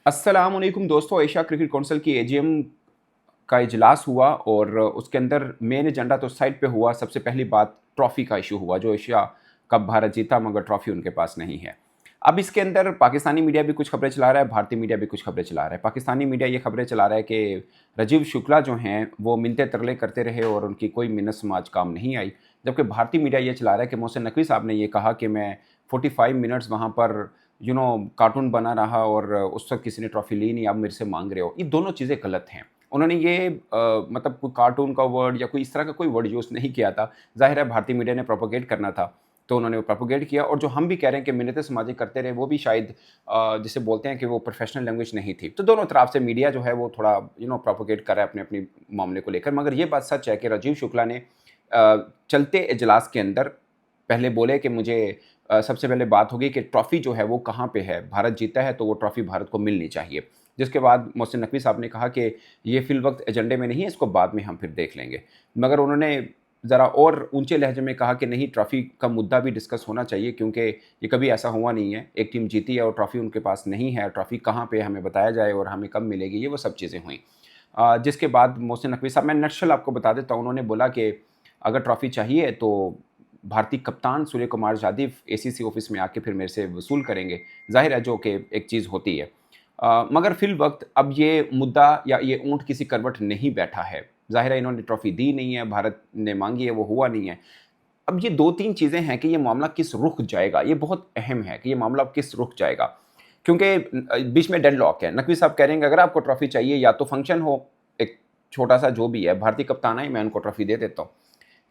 अस्सलाम वालेकुम दोस्तों, एशिया क्रिकेट काउंसिल की एजीएम का इजलास हुआ और उसके अंदर मेन एजेंडा तो साइड पे हुआ। सबसे पहली बात ट्रॉफी का इशू हुआ। जो एशिया कप भारत जीता मगर ट्रॉफी उनके पास नहीं है। अब इसके अंदर पाकिस्तानी मीडिया भी कुछ खबरें चला रहा है, भारतीय मीडिया भी कुछ खबरें चला रहा है। पाकिस्तानी मीडिया ये खबरें चला रहा है कि राजीव शुक्ला जो हैं वो मिलते तरले करते रहे और उनकी कोई मिन्नत समाज काम नहीं आई। जबकि भारतीय मीडिया ये चला रहा है कि मोहसिन नकवी साहब ने ये कहा कि मैं 45 मिनट्स वहाँ पर कार्टून बना रहा और उस वक्त किसी ने ट्रॉफी ली नहीं, आप मेरे से मांग रहे हो। ये दोनों चीज़ें गलत हैं। उन्होंने ये मतलब कोई कार्टून का वर्ड या कोई इस तरह का कोई वर्ड यूज़ नहीं किया था। ज़ाहिर है भारतीय मीडिया ने प्रोपेगेट करना था, तो उन्होंने वो प्रोपेगेट किया। और जो हम भी कह रहे हैं कि मिन्नतें समाजी करते रहे, वो भी शायद जिसे बोलते हैं कि वो प्रोफेशनल लैंग्वेज नहीं थी। तो दोनों तरफ से मीडिया जो है वो थोड़ा प्रोपेगेट कर रहा है अपने अपने मामले को लेकर। मगर ये बात सच है कि राजीव शुक्ला ने चलते इजलास के अंदर पहले बोले कि मुझे सबसे पहले बात होगी कि ट्रॉफ़ी जो है वो कहाँ पे है। भारत जीता है तो वो ट्रॉफ़ी भारत को मिलनी चाहिए। जिसके बाद मोहसिन नकवी साहब ने कहा कि ये फ़िल वक्त एजेंडे में नहीं है, इसको बाद में हम फिर देख लेंगे। मगर उन्होंने ज़रा और ऊंचे लहजे में कहा कि नहीं, ट्रॉफ़ी का मुद्दा भी डिस्कस होना चाहिए, क्योंकि ये कभी ऐसा हुआ नहीं है। एक टीम जीती है और ट्रॉफ़ी उनके पास नहीं है, ट्रॉफ़ी कहाँ पे हमें बताया जाए और हमें कब मिलेगी, ये वो सब चीज़ें हुई। जिसके बाद मोहसिन नकवी साहब, मैं नटशल आपको बता देता हूँ, उन्होंने बोला कि अगर ट्रॉफ़ी चाहिए तो भारतीय कप्तान सूर्य कुमार यादव एसीसी ऑफिस में आके फिर मेरे से वसूल करेंगे। ज़ाहिर है जो कि एक चीज़ होती है। मगर फिल वक्त अब ये मुद्दा या ये ऊँट किसी करवट नहीं बैठा है। ज़ाहिर है इन्होंने ट्रॉफ़ी दी नहीं है, भारत ने मांगी है, वो हुआ नहीं है। अब ये 2-3 चीज़ें हैं कि ये मामला किस रुख जाएगा, ये बहुत अहम है कि ये मामला अब किस रुख जाएगा। क्योंकि बीच में डेडलॉक है। नकवी साहब कह रहे हैं कि अगर आपको ट्रॉफ़ी चाहिए या तो फंक्शन हो, एक छोटा-सा जो भी है, भारतीय कप्तान आए, मैं उनको ट्रॉफ़ी दे देता हूँ।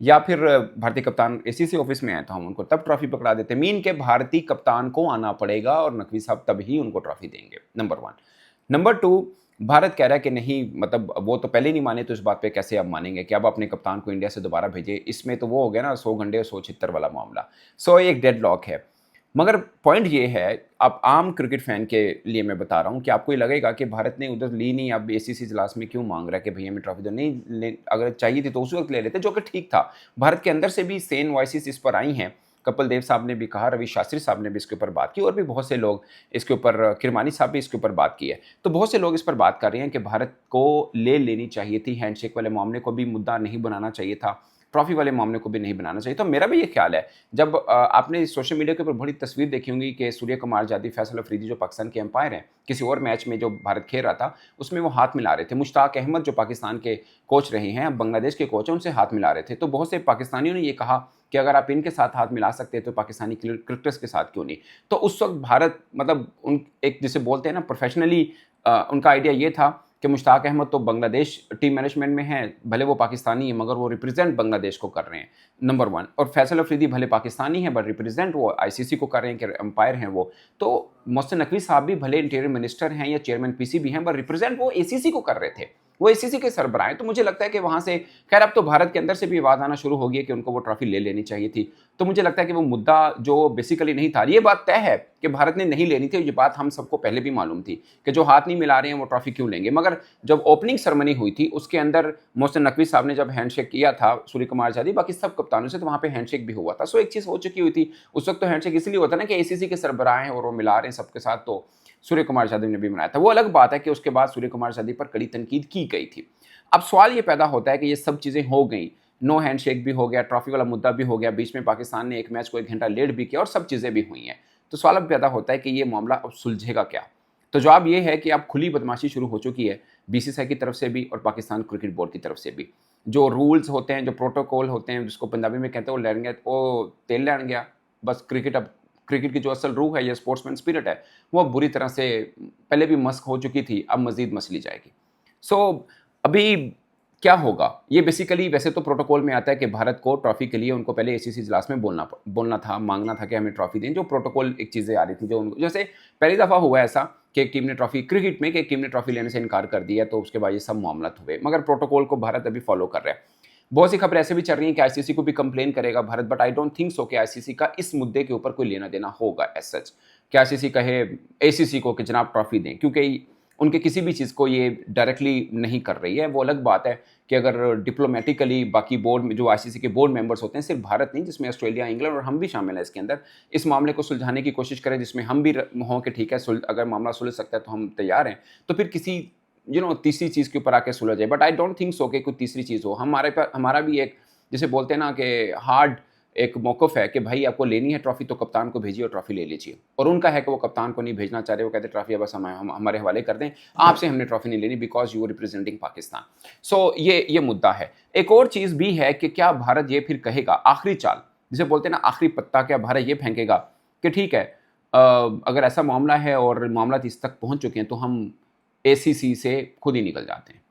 या फिर भारतीय कप्तान एसीसी ऑफिस में आए तो हम उनको तब ट्रॉफी पकड़ा देते। मीन के भारतीय कप्तान को आना पड़ेगा और नकवी साहब तब ही उनको ट्रॉफी देंगे, नंबर 1। नंबर 2, भारत कह रहा है कि नहीं, मतलब वो तो पहले नहीं माने तो इस बात पे कैसे अब मानेंगे कि अब अपने कप्तान को इंडिया से दोबारा भेजे। इसमें तो वो हो गया ना 100 गंडे और 100 छित्तर वाला मामला। सो एक डेडलॉक है। मगर पॉइंट ये है, अब आम क्रिकेट फैन के लिए मैं बता रहा हूँ कि आपको ये लगेगा कि भारत ने उधर ली नहीं, अब एसीसी इजलास में क्यों मांग रहा है कि भैया हमें ट्रॉफी दो। नहीं अगर चाहिए थी तो उस वक्त ले लेते, जो कि ठीक था। भारत के अंदर से भी सेम वॉइसेस इस पर आई हैं। कपिल देव साहब ने भी कहा, रवि शास्त्री साहब ने भी इसके ऊपर बात की और भी बहुत से लोग इसके ऊपर, किरमानी साहब भी इसके ऊपर बात की है। तो बहुत से लोग इस पर बात कर रहे हैं कि भारत को ले लेनी चाहिए थी, हैंडशेक वाले मामले को भी मुद्दा नहीं बनाना चाहिए था, ट्रॉफी वाले मामले को भी नहीं बनाना चाहिए। तो मेरा भी ये ख्याल है, जब आपने सोशल मीडिया के ऊपर बड़ी तस्वीर देखी होंगी कि सूर्य कुमार यादव, फैसल अफरीदी जो पाकिस्तान के एम्पायर हैं, किसी और मैच में जो भारत खेल रहा था उसमें वो हाथ मिला रहे थे। मुश्ताक अहमद जो पाकिस्तान के कोच रहे हैं, अब बांग्लादेश के कोच हैं, उनसे हाथ मिला रहे थे। तो बहुत से पाकिस्तानियों ने ये कहा कि अगर आप इनके साथ हाथ मिला सकते हैं तो पाकिस्तानी क्रिकेटर्स के साथ क्यों नहीं। तो उस वक्त भारत, मतलब उन एक जिसे बोलते हैं ना प्रोफेशनली, उनका आइडिया ये था कि मुश्ताक अहमद तो बांग्लादेश टीम मैनेजमेंट में हैं, भले वो पाकिस्तानी हैं मगर वो रिप्रेजेंट बांग्लादेश को कर रहे हैं, नंबर 1। और फैसल अफरीदी भले पाकिस्तानी हैं बट रिप्रेजेंट वो आईसीसी को कर रहे हैं कि एम्पायर हैं वो। तो मोहसिन नकवी साहब भी भले इंटीरियर मिनिस्टर हैं या चेयरमैन पीसीबी हैं, बट रिप्रेजेंट वो एसीसी को कर रहे थे, वो एसीसी के सरबराह हैं। तो मुझे लगता है कि वहाँ से, खैर अब तो भारत के अंदर से भी आवाज़ आना शुरू हो गई है कि उनको वो ट्रॉफी ले लेनी चाहिए थी। तो मुझे लगता है कि वो मुद्दा जो बेसिकली नहीं था, ये बात तय है कि भारत ने नहीं लेनी थी। ये बात हम सबको पहले भी मालूम थी कि जो हाथ नहीं मिला रहे हैं वो ट्रॉफी क्यों लेंगे। मगर जब ओपनिंग सेरेमनी हुई थी उसके अंदर मोहसिन नकवी साहब ने जब हैंडशेक किया था सूर्य कुमार यादव बाकी सब कप्तानों से, तो वहाँ पे हैंडशेक भी हुआ था। सो एक चीज़ हो चुकी हुई थी उस वक्त। तो हैंडशेक इसलिए होता ना कि एसीसी के सरबराह हैं और वो मिला रहे हैं सबके साथ, तो सूर्य कुमार यादव ने भी मिलाया था। वो अलग बात है कि उसके बाद सूर्य कुमार यादव पर कड़ी तनकीद की गई थी। अब सवाल ये पैदा होता है कि ये सब चीज़ें हो गई, नो हैंडशेक भी हो गया, ट्रॉफी वाला मुद्दा भी हो गया, बीच में पाकिस्तान ने एक मैच को 1 घंटा लेट भी किया और सब चीज़ें भी हुई हैं। तो सवाल अब पैदा होता है कि ये मामला अब सुलझेगा क्या? तो जवाब ये है कि अब खुली बदमाशी शुरू हो चुकी है बीसीसीआई की तरफ से भी और पाकिस्तान क्रिकेट बोर्ड की तरफ से भी। जो रूल्स होते हैं, जो प्रोटोकॉल होते हैं, जिसको पंजाबी में कहते हैं वो लैन गया, वो तेल लैन गया। बस क्रिकेट अब, क्रिकेट की जो असल रूह है या स्पोर्ट्समैन स्पिरिट है, वो अब बुरी तरह से पहले भी मस्क हो चुकी थी, अब मज़ीद मसली जाएगी। सो अभी क्या होगा? ये बेसिकली वैसे तो प्रोटोकॉल में आता है कि भारत को ट्रॉफी के लिए उनको पहले एसीसी इजलास में बोलना था, माँगना था कि हमें ट्रॉफी दें। जो प्रोटोकॉल एक चीज़ें आ रही थी, जो उनको, जैसे पहली दफ़ा हुआ ऐसा कि एक टीम ने ट्रॉफी, क्रिकेट में कि एक टीम ने ट्रॉफी लेने से इनकार कर दिया, तो उसके बाद ये सब मामला हुए। मगर प्रोटोकॉल को भारत अभी फॉलो कर रहा है। बहुत सी खबरें ऐसे भी चल रही हैं कि आईसीसी को भी कंप्लेन करेगा Bharat, but I don't think so कि आईसीसी का इस मुद्दे के ऊपर कोई लेना देना होगा एज सच, कि आईसीसी कहे एसीसी को कि जनाब ट्रॉफी दें। क्योंकि उनके किसी भी चीज़ को ये डायरेक्टली नहीं कर रही है। वो अलग बात है कि अगर डिप्लोमेटिकली बाकी बोर्ड में जो आईसीसी के बोर्ड मेंबर्स होते हैं, सिर्फ भारत नहीं जिसमें ऑस्ट्रेलिया, इंग्लैंड और हम भी शामिल हैं इसके अंदर, इस मामले को सुलझाने की कोशिश करें जिसमें हम भी हों कि ठीक है अगर मामला सुलझ सकता है तो हम तैयार हैं, तो फिर किसी तीसरी चीज़ के ऊपर आके सुलझ जाए। But I don't think so कि कोई तीसरी चीज़ हो। हमारा भी एक, जैसे बोलते हैं ना कि हार्ड एक मौक़िफ़ है कि भाई आपको लेनी है ट्रॉफ़ी तो कप्तान को भेजिए और ट्रॉफ़ी ले लीजिए। और उनका है कि वो कप्तान को नहीं भेजना चाह रहे, वो कहते हैं ट्रॉफ़ी बस हम हमारे हवाले कर दें, आपसे हमने ट्रॉफ़ी नहीं लेनी because you are representing Pakistan. So ये मुद्दा है। एक और चीज़ भी है कि क्या भारत ये फिर कहेगा आखिरी चाल, जिसे बोलते हैं ना आखिरी पत्ता, क्या भारत ये फेंकेगा कि ठीक है अगर ऐसा मामला है और मामला इस तक पहुँच चुके हैं तो हम एसीसी से खुद ही निकल जाते हैं।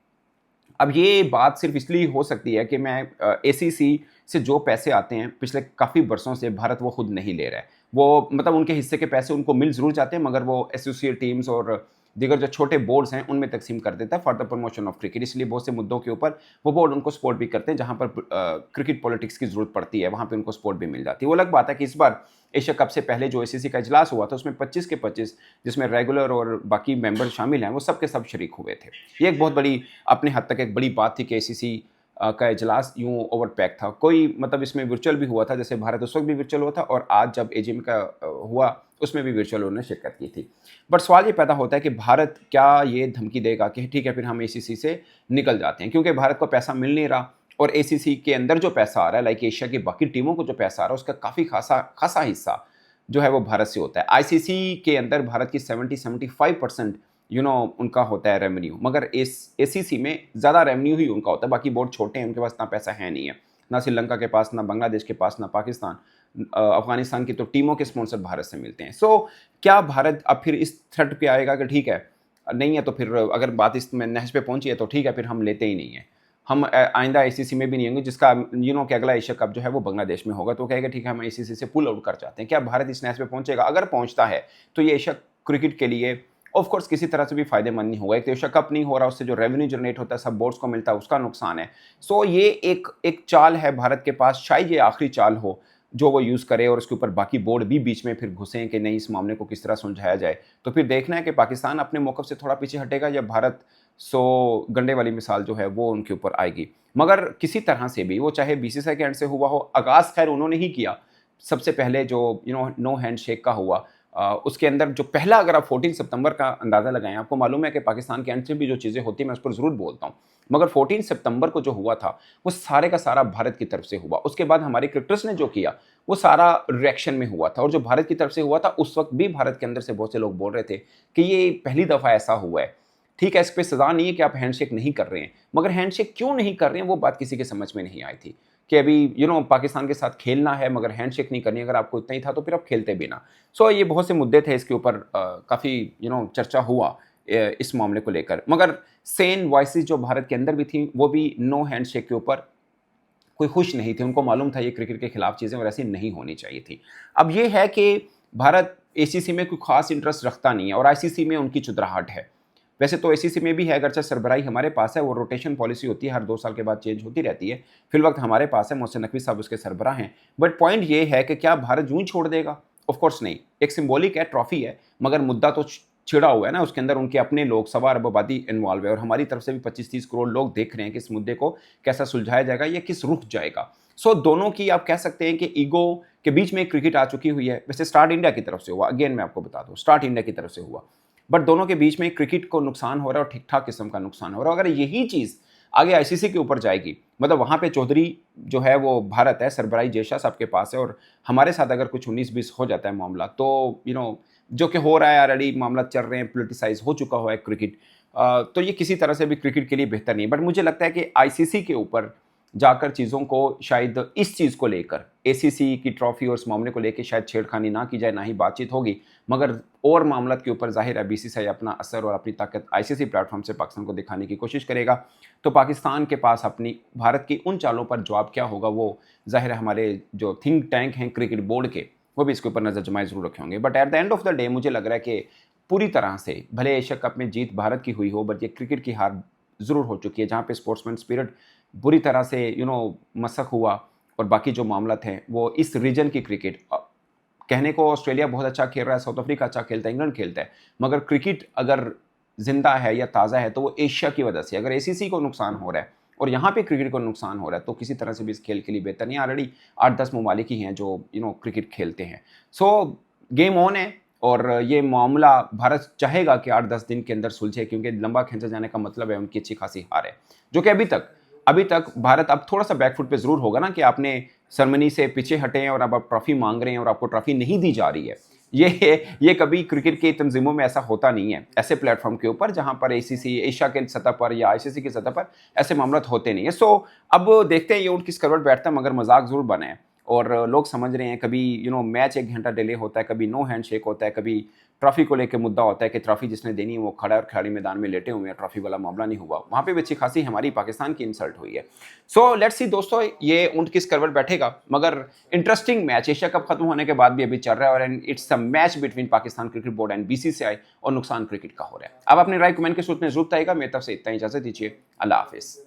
अब ये बात सिर्फ इसलिए हो सकती है कि मैं एसीसी से जो पैसे आते हैं पिछले काफ़ी बरसों से भारत वो खुद नहीं ले रहा है। वो मतलब उनके हिस्से के पैसे उनको मिल ज़रूर जाते हैं, मगर वो एसोसिएट टीम्स और दीगर जो छोटे बोर्ड्स हैं उनमें तकसीम कर देता है for the promotion of cricket. इसलिए बहुत से मुद्दों के ऊपर वो बोर्ड उनको सपोर्ट भी करते हैं, जहाँ पर क्रिकेट पॉलिटिक्स की ज़रूरत पड़ती है वहाँ पे उनको सपोर्ट भी मिल जाती है। वो अलग बात है कि इस बार एशिया कप से पहले जो एसीसी का इजलास हुआ था उसमें 25 के 25 जिसमें रेगुलर और बाकी मेंबर शामिल हैं वो सब के सब शरीक हुए थे। ये एक बहुत बड़ी अपने हद तक एक बड़ी बात थी कि एसीसी का इजलास यूँ ओवर पैक था। कोई मतलब इसमें वर्चुअल भी हुआ था, जैसे भारत उस वक्त भी वर्चुअल हुआ था और आज जब एजीएम का हुआ उसमें भी वर्चुअल उन्होंने शिरकत की थी। बट सवाल ये पैदा होता है कि भारत क्या ये धमकी देगा कि ठीक है फिर हम एसीसी से निकल जाते हैं, क्योंकि भारत को पैसा मिल नहीं रहा और एसीसी के अंदर जो पैसा आ रहा है, लाइक एशिया की बाकी टीमों को जो पैसा आ रहा है उसका काफ़ी खासा हिस्सा जो है वो भारत से होता है। आईसीसी के अंदर भारत की 70-75% उनका होता है रेवेन्यू, मगर एसीसी में ज़्यादा रेवेन्यू ही उनका होता है। बाकी बोर्ड छोटे हैं, उनके पास इतना पैसा है नहीं है, ना श्रीलंका के पास, ना बांग्लादेश के पास, ना पाकिस्तान, अफगानिस्तान की तो टीमों के स्पॉन्सर भारत से मिलते हैं। सो क्या भारत अब फिर इस थ्रेट पे आएगा कि ठीक है नहीं है तो फिर अगर बात इस नहज पे पहुंची है तो ठीक है फिर हम लेते ही नहीं है, हम आइंदा आईसीसी में भी नहीं होंगे, जिसका कि अगला एशिया कप जो है वो बांग्लादेश में होगा, तो कहेगा ठीक है हम आईसीसी से पुल आउट कर जाते हैं। क्या भारत इस नहज पे पहुंचेगा? अगर पहुंचता है तो ये एशिया क्रिकेट के लिए ऑफ कोर्स किसी तरह से भी फायदेमंद नहीं होगा। एक तो एशिया कप नहीं हो रहा, उससे जो रेवेन्यू जनरेट होता है सब बोर्ड्स को मिलता है, उसका नुकसान है। सो ये एक चाल है भारत के पास, शायद ये आखिरी चाल हो जो वो यूज़ करे और उसके ऊपर बाकी बोर्ड भी बीच में फिर घुसें कि नहीं इस मामले को किस तरह सुलझाया जाए। तो फिर देखना है कि पाकिस्तान अपने मौक़िफ़ से थोड़ा पीछे हटेगा या भारत गंडे वाली मिसाल जो है वो उनके ऊपर आएगी। मगर किसी तरह से भी वो चाहे बीसीसीआई के एंड से हुआ हो, आगाज़ खैर उन्होंने ही किया। सबसे पहले जो नो हैंडशेक का हुआ, उसके अंदर जो पहला, अगर आप 14 सितंबर का अंदाज़ा लगाएं, आपको मालूम है कि पाकिस्तान के एंड से भी जो चीज़ें होती हैं मैं उस पर ज़रूर बोलता हूँ, मगर 14 सितंबर को जो हुआ था वो सारे का सारा भारत की तरफ से हुआ। उसके बाद हमारे क्रिकेटर्स ने जो किया वो सारा रिएक्शन में हुआ था, और जो भारत की तरफ से हुआ था उस वक्त भी भारत के अंदर से बहुत से लोग बोल रहे थे कि ये पहली दफ़ा ऐसा हुआ है। ठीक है, इस पे सज़ा नहीं है कि आप हैंडशेक नहीं कर रहे हैं, मगर हैंडशेक क्यों नहीं कर रहे हैं वो बात किसी के समझ में नहीं आई थी कि अभी पाकिस्तान के साथ खेलना है मगर हैंडशेक नहीं करनी। अगर आपको इतना ही था तो फिर आप खेलते भी ना। सो ये बहुत से मुद्दे थे, इसके ऊपर काफ़ी चर्चा हुआ इस मामले को लेकर, मगर सेन वॉइसेस जो भारत के अंदर भी थी वो भी नो हैंडशेक के ऊपर कोई खुश नहीं थे। उनको मालूम था ये क्रिकेट के खिलाफ चीज़ें और ऐसी नहीं होनी चाहिए थी। अब ये है कि भारत एसीसी में कोई खास इंटरेस्ट रखता नहीं है और आईसीसी में उनकी चुदराहट है। वैसे तो एसीसी में भी है, अगरचे सरबराही हमारे पास है, वो रोटेशन पॉलिसी होती है, हर 2 साल के बाद चेंज होती रहती है। फिलवक्त हमारे पास है, मोहसिन नकवी साहब उसके सरबराह हैं। बट पॉइंट ये है कि क्या भारत यूँ ही छोड़ देगा? ऑफ कोर्स नहीं। एक सिंबॉलिक है, ट्रॉफी है, मगर मुद्दा तो छिड़ा हुआ है ना, उसके अंदर उनके अपने लोग, सवा अरब आबादी इन्वॉल्व है और हमारी तरफ से भी 25-30 करोड़ लोग देख रहे हैं कि इस मुद्दे को कैसा सुलझाया जाएगा, या किस रुख जाएगा। सो दोनों की आप कह सकते हैं कि ईगो के बीच में क्रिकेट आ चुकी हुई है। वैसे स्टार्ट इंडिया की तरफ से हुआ, अगेन मैं आपको बता दूं, स्टार्ट इंडिया की तरफ से हुआ, बट दोनों के बीच में क्रिकेट को नुकसान हो रहा है और ठीक ठाक किस्म का नुकसान हो रहा है। अगर यही चीज़ आगे आईसीसी के ऊपर जाएगी, मतलब वहाँ पे चौधरी जो है वो भारत है, सरबराही जयशाह साहब के पास है, और हमारे साथ अगर कुछ 19-20 हो जाता है मामला, तो जो कि हो रहा है, ऑलरेडी मामला चल रहे हैं, पोलिटिसाइज हो चुका हुआ है क्रिकेट, तो ये किसी तरह से भी क्रिकेट के लिए बेहतर नहीं है। बट मुझे लगता है कि आईसीसी के ऊपर जाकर चीज़ों को शायद इस चीज़ को लेकर, एसीसी की ट्रॉफी और इस मामले को लेकर शायद छेड़खानी ना की जाए, ना ही बातचीत होगी, मगर और मामला के ऊपर जाहिर है बीसीसीआई अपना असर और अपनी ताकत आईसीसी प्लेटफॉर्म से पाकिस्तान को दिखाने की कोशिश करेगा। तो पाकिस्तान के पास अपनी भारत की उन चालों पर जवाब क्या होगा, वो जाहिर है हमारे जो थिंक टैंक हैं क्रिकेट बोर्ड के, वो भी इसके ऊपर नज़र जमाए ज़रूर रखे होंगे। But at the end of the day मुझे लग रहा है कि पूरी तरह से भले एशिया कप में जीत भारत की हुई हो, बट ये क्रिकेट की हार ज़रूर हो चुकी है, जहाँ पे स्पोर्ट्समैन स्पिरिट बुरी तरह से मसख हुआ, और बाकी जो मामला थे वो इस रीजन की क्रिकेट, कहने को ऑस्ट्रेलिया बहुत अच्छा खेल रहा है, साउथ अफ्रीका अच्छा खेलता है, इंग्लैंड खेलता है, मगर क्रिकेट अगर जिंदा है या ताज़ा है तो वो एशिया की वजह से। अगर एसीसी को नुकसान हो रहा है और यहाँ पे क्रिकेट को नुकसान हो रहा है तो किसी तरह से भी इस खेल के लिए बेहतर नहीं। ऑलरेडी 8-10 ममालिक ही हैं जो क्रिकेट खेलते हैं। सो गेम ऑन है और ये मामला भारत चाहेगा कि 8-10 दिन के अंदर सुलझे, क्योंकि लंबा खींचा जाने का मतलब है उनकी अच्छी खासी हार है, जो कि अभी तक भारत अब थोड़ा सा बैकफुट पे जरूर होगा ना कि आपने सेरेमनी से पीछे हटे हैं और अब आप ट्रॉफी मांग रहे हैं और आपको ट्रॉफी नहीं दी जा रही है। ये कभी क्रिकेट की तंजीमों में ऐसा होता नहीं है, ऐसे प्लेटफॉर्म के ऊपर जहां पर एसीसी एशिया के सतह पर या आईसीसी की सतह पर ऐसे मामला होते नहीं है। सो अब देखते हैं ये ऊँट किस करवट बैठता है, मगर मजाक जरूर बने हैं और लोग समझ रहे हैं। कभी मैच 1 घंटा डिले होता है, कभी नो हैंडशेक होता है, कभी ट्रॉफी को लेकर मुद्दा होता है कि ट्रॉफी जिसने देनी है वो खड़ा और खिलाड़ी मैदान में लेटे हुए हैं, ट्रॉफी वाला मामला नहीं हुआ। वहाँ पे भी अच्छी खासी हमारी पाकिस्तान की इंसल्ट हुई है। सो लेट्स सी दोस्तों, ये ऊँट किस करवट बैठेगा, मगर इंटरेस्टिंग मैच एशिया कप खत्म होने के बाद भी अभी चल रहा है और it's a match between Pakistan cricket board and BCCI और नुकसान क्रिकेट का हो रहा है। अब अपनी राय कमेंट के सूत्र में जरूर बताइएगा। मेरी तरफ से इतना ही, इजाजत दीजिए, अल्लाह हाफिज़।